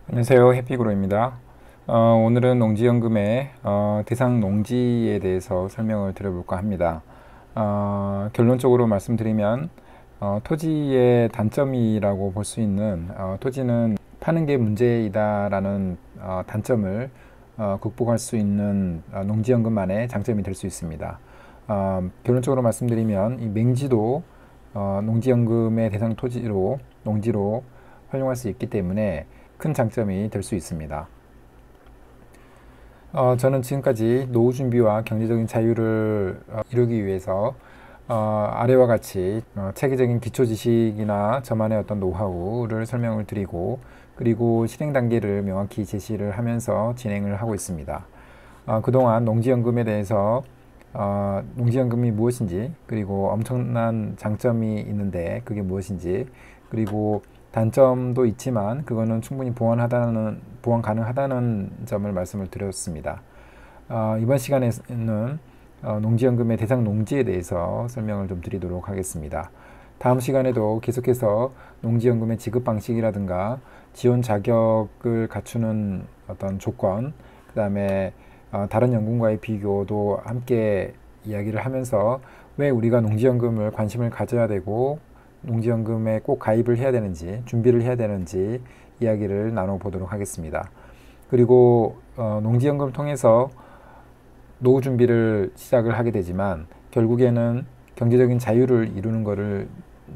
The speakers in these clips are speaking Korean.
안녕하세요. 해피그로입니다. 오늘은 농지연금의 대상 농지에 대해서 설명을 드려볼까 합니다. 결론적으로 말씀드리면 토지의 단점이라고 볼 수 있는 토지는 파는 게 문제이다라는 단점을 극복할 수 있는 농지연금만의 장점이 될 수 있습니다. 결론적으로 말씀드리면 이 맹지도 농지연금의 대상 토지로 농지로 활용할 수 있기 때문에 큰 장점이 될 수 있습니다. 저는 지금까지 노후 준비와 경제적인 자유를 이루기 위해서 아래와 같이 체계적인 기초 지식이나 저만의 어떤 노하우를 설명을 드리고 그리고 실행 단계를 명확히 제시를 하면서 진행을 하고 있습니다. 그동안 농지연금에 대해서 농지연금이 무엇인지 그리고 엄청난 장점이 있는데 그게 무엇인지 그리고 단점도 있지만 그거는 충분히 보완 가능하다는 점을 말씀을 드렸습니다. 이번 시간에는 농지연금의 대상 농지에 대해서 설명을 좀 드리도록 하겠습니다. 다음 시간에도 계속해서 농지연금의 지급 방식이라든가 지원 자격을 갖추는 어떤 조건, 그 다음에 다른 연금과의 비교도 함께 이야기를 하면서 왜 우리가 농지연금을 관심을 가져야 되고 농지연금에 꼭 가입을 해야 되는지 준비를 해야 되는지 이야기를 나눠보도록 하겠습니다. 그리고 농지연금을 통해서 노후 준비를 시작을 하게 되지만 결국에는 경제적인 자유를 이루는 것을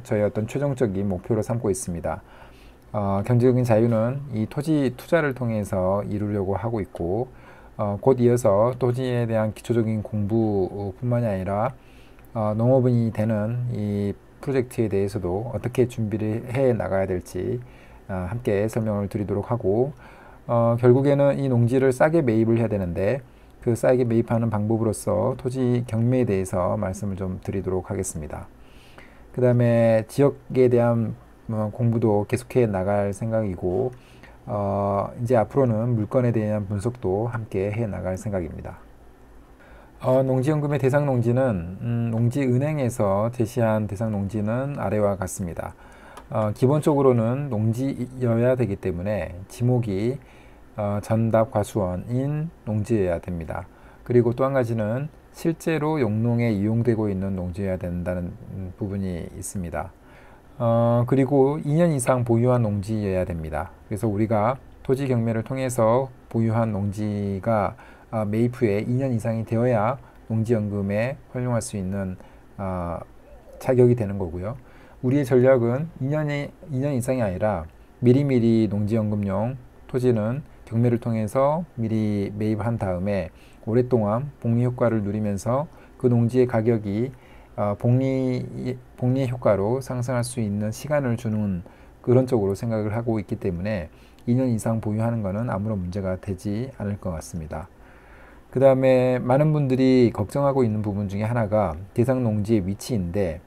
저희 어떤 최종적인 목표로 삼고 있습니다. 경제적인 자유는 이 토지 투자를 통해서 이루려고 하고 있고 곧 이어서 토지에 대한 기초적인 공부뿐만이 아니라 농업인이 되는 이 프로젝트에 대해서도 어떻게 준비를 해 나가야 될지 함께 설명을 드리도록 하고 결국에는 이 농지를 싸게 매입을 해야 되는데 그 싸게 매입하는 방법으로서 토지 경매에 대해서 말씀을 좀 드리도록 하겠습니다. 그 다음에 지역에 대한 공부도 계속해 나갈 생각이고 이제 앞으로는 물건에 대한 분석도 함께 해 나갈 생각입니다. 농지연금의 대상 농지는 농지은행에서 제시한 대상 농지는 아래와 같습니다. 기본적으로는 농지여야 되기 때문에 지목이 전답 과수원인 농지여야 됩니다. 그리고 또 한 가지는 실제로 용농에 이용되고 있는 농지여야 된다는 부분이 있습니다. 그리고 2년 이상 보유한 농지여야 됩니다. 그래서 우리가 토지 경매를 통해서 보유한 농지가 매입 후에 2년 이상이 되어야 농지연금에 활용할 수 있는 자격이 되는 거고요. 우리의 전략은 2년 이상이 아니라 미리미리 농지연금용 토지는 경매를 통해서 미리 매입한 다음에 오랫동안 복리 효과를 누리면서 그 농지의 가격이 복리의 효과로 상승할 수 있는 시간을 주는 그런 쪽으로 생각을 하고 있기 때문에 2년 이상 보유하는 것은 아무런 문제가 되지 않을 것 같습니다. 그 다음에 많은 분들이 걱정하고 있는 부분 중에 하나가 대상 농지의 위치인데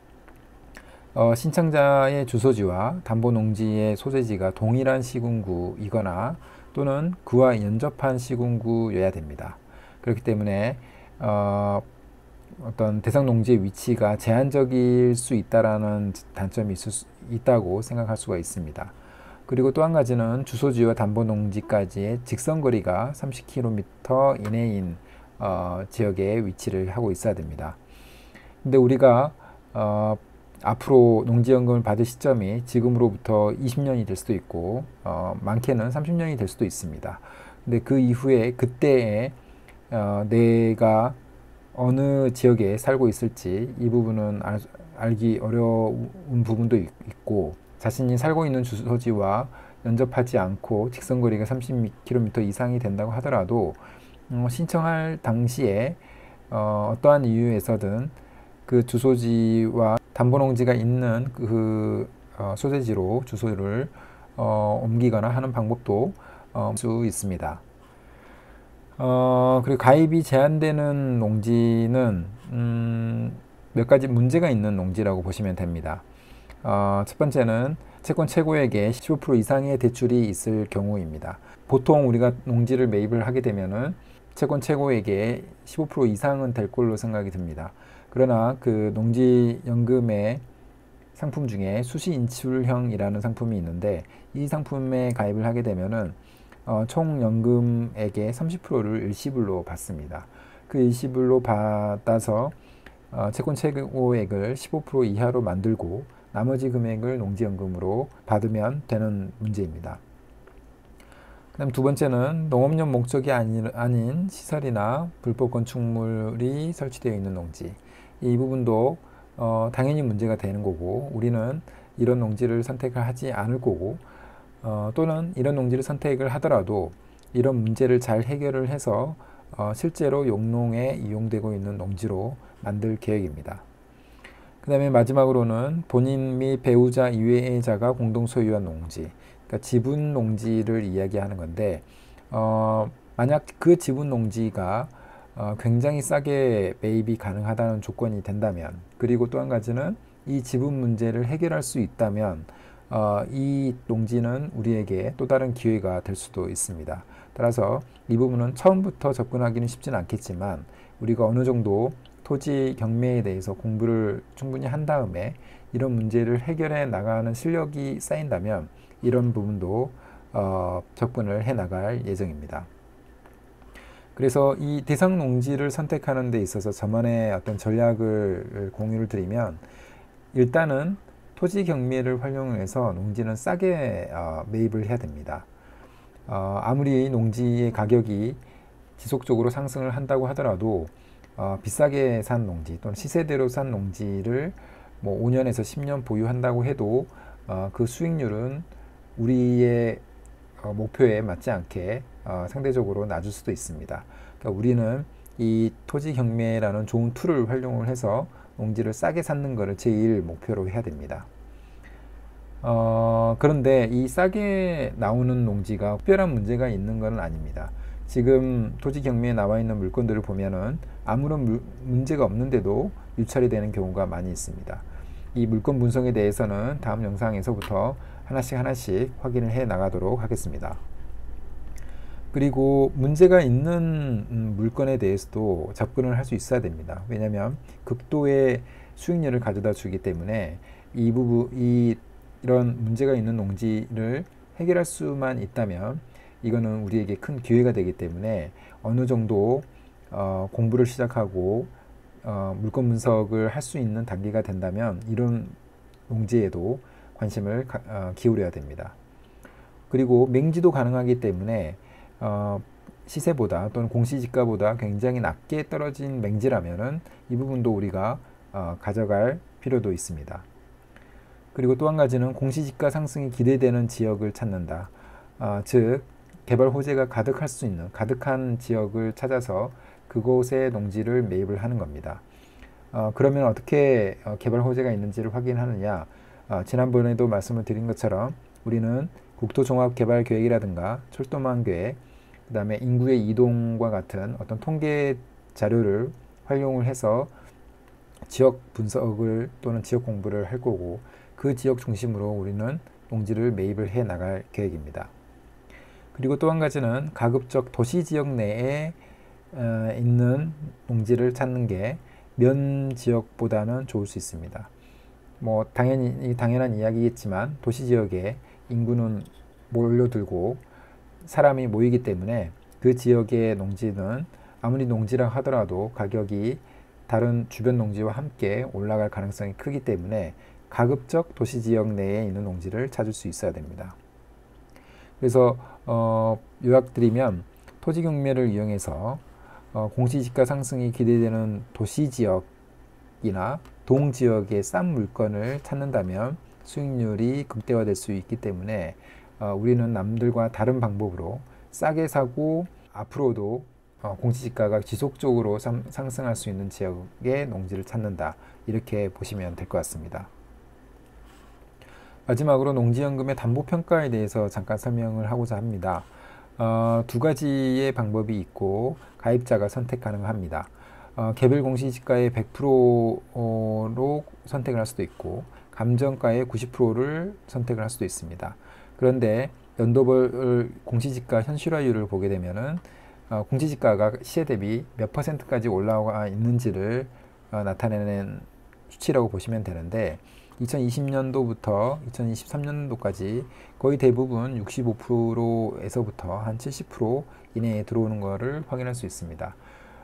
신청자의 주소지와 담보농지의 소재지가 동일한 시군구이거나 또는 그와 연접한 시군구여야 됩니다. 그렇기 때문에 어떤 대상 농지의 위치가 제한적일 수 있다라는 단점이 있다고 생각할 수가 있습니다. 그리고 또 한 가지는 주소지와 담보농지까지의 직선거리가 30km 이내인 지역에 위치를 하고 있어야 됩니다. 근데 우리가 앞으로 농지연금을 받을 시점이 지금으로부터 20년이 될 수도 있고 많게는 30년이 될 수도 있습니다. 근데 그 이후에 그때에 내가 어느 지역에 살고 있을지 이 부분은 알기 어려운 부분도 있고 자신이 살고 있는 주소지와 연접하지 않고 직선거리가 30km 이상이 된다고 하더라도 신청할 당시에 어떠한 이유에서든 그 주소지와 담보농지가 있는 그 소재지로 주소를 옮기거나 하는 방법도 수 있습니다. 그리고 가입이 제한되는 농지는 몇 가지 문제가 있는 농지라고 보시면 됩니다. 첫 번째는 채권 최고액의 15% 이상의 대출이 있을 경우입니다. 보통 우리가 농지를 매입을 하게 되면은 채권 최고액의 15% 이상은 될 걸로 생각이 듭니다. 그러나 그 농지연금의 상품 중에 수시 인출형이라는 상품이 있는데, 이 상품에 가입을 하게 되면은 총 연금액의 30%를 일시불로 받습니다. 그 일시불로 받아서 채권 최고액을 15% 이하로 만들고 나머지 금액을 농지연금으로 받으면 되는 문제입니다. 그다음 두 번째는 농업용 목적이 아닌 시설이나 불법 건축물이 설치되어 있는 농지. 이 부분도 당연히 문제가 되는 거고, 우리는 이런 농지를 선택을 하지 않을 거고, 또는 이런 농지를 선택을 하더라도 이런 문제를 잘 해결을 해서 실제로 용농에 이용되고 있는 농지로 만들 계획입니다. 그 다음에 마지막으로는 본인 및 배우자 이외의 자가 공동 소유한 농지, 그러니까 지분 농지를 이야기하는 건데, 만약 그 지분 농지가 굉장히 싸게 매입이 가능하다는 조건이 된다면, 그리고 또 한 가지는 이 지분 문제를 해결할 수 있다면 이 농지는 우리에게 또 다른 기회가 될 수도 있습니다. 따라서 이 부분은 처음부터 접근하기는 쉽지는 않겠지만, 우리가 어느 정도 토지 경매에 대해서 공부를 충분히 한 다음에 이런 문제를 해결해 나가는 실력이 쌓인다면 이런 부분도 접근을 해 나갈 예정입니다. 그래서 이 대상 농지를 선택하는 데 있어서 저만의 어떤 전략을 공유를 드리면, 일단은 토지 경매를 활용해서 농지는 싸게 매입을 해야 됩니다. 아무리 농지의 가격이 지속적으로 상승을 한다고 하더라도 비싸게 산 농지 또는 시세대로 산 농지를 뭐 5년에서 10년 보유한다고 해도 그 수익률은 우리의 목표에 맞지 않게 상대적으로 낮을 수도 있습니다. 그러니까 우리는 이 토지 경매라는 좋은 툴을 활용을 해서 농지를 싸게 사는 것을 제일 목표로 해야 됩니다. 그런데 이 싸게 나오는 농지가 특별한 문제가 있는 것은 아닙니다. 지금 토지 경매에 나와 있는 물건들을 보면은 아무런 문제가 없는데도 유찰이 되는 경우가 많이 있습니다. 이 물건 분석에 대해서는 다음 영상에서부터 하나씩 확인을 해 나가도록 하겠습니다. 그리고 문제가 있는 물건에 대해서도 접근을 할 수 있어야 됩니다. 왜냐하면 극도의 수익률을 가져다 주기 때문에 이런 문제가 있는 농지를 해결할 수만 있다면 이거는 우리에게 큰 기회가 되기 때문에 어느 정도 공부를 시작하고 물건 분석을 할 수 있는 단계가 된다면 이런 농지에도 관심을 기울여야 됩니다. 그리고 맹지도 가능하기 때문에 시세보다 또는 공시지가보다 굉장히 낮게 떨어진 맹지라면은 이 부분도 우리가 가져갈 필요도 있습니다. 그리고 또 한 가지는 공시지가 상승이 기대되는 지역을 찾는다. 즉 개발 호재가 가득할 수 있는 가득한 지역을 찾아서 그곳에 농지를 매입을 하는 겁니다. 그러면 어떻게 개발 호재가 있는지를 확인하느냐? 지난번에도 말씀을 드린 것처럼 우리는 국토종합개발계획이라든가 철도망 계획, 그 다음에 인구의 이동과 같은 어떤 통계 자료를 활용을 해서 지역 분석을 또는 지역 공부를 할 거고, 그 지역 중심으로 우리는 농지를 매입을 해 나갈 계획입니다. 그리고 또 한 가지는 가급적 도시 지역 내에 있는 농지를 찾는 게 면 지역보다는 좋을 수 있습니다. 뭐 당연한 이야기겠지만 도시 지역에 인구는 몰려들고 사람이 모이기 때문에 그 지역의 농지는 아무리 농지라 하더라도 가격이 다른 주변 농지와 함께 올라갈 가능성이 크기 때문에 가급적 도시 지역 내에 있는 농지를 찾을 수 있어야 됩니다. 그래서 요약드리면 토지 경매를 이용해서 공시지가 상승이 기대되는 도시 지역이나 동 지역의 싼 물건을 찾는다면 수익률이 극대화될 수 있기 때문에 우리는 남들과 다른 방법으로 싸게 사고 앞으로도 공시지가가 지속적으로 상승할 수 있는 지역의 농지를 찾는다, 이렇게 보시면 될 것 같습니다. 마지막으로 농지연금의 담보평가에 대해서 잠깐 설명을 하고자 합니다. 두 가지의 방법이 있고 가입자가 선택 가능합니다. 개별 공시지가의 100%로 선택을 할 수도 있고 감정가의 90%를 선택을 할 수도 있습니다. 그런데 연도별 공시지가 현실화율을 보게 되면은 공시지가가 시세 대비 몇 %까지 올라와 있는지를 나타내는 수치라고 보시면 되는데, 2020년도부터 2023년도까지 거의 대부분 65%에서부터 한 70% 이내에 들어오는 것을 확인할 수 있습니다.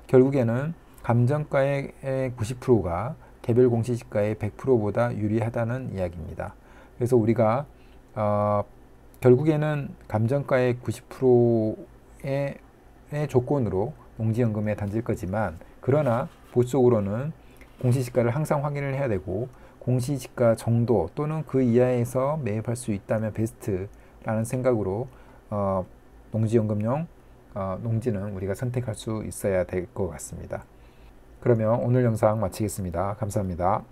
결국에는 감정가의 90%가 개별 공시지가의 100%보다 유리하다는 이야기입니다. 그래서 우리가 결국에는 감정가의 90%의 조건으로 농지연금에 던질 거지만, 그러나 보수적으로는 공시지가를 항상 확인을 해야 되고, 공시지가 정도 또는 그 이하에서 매입할 수 있다면 베스트라는 생각으로 농지연금용 농지는 우리가 선택할 수 있어야 될 것 같습니다. 그러면 오늘 영상 마치겠습니다. 감사합니다.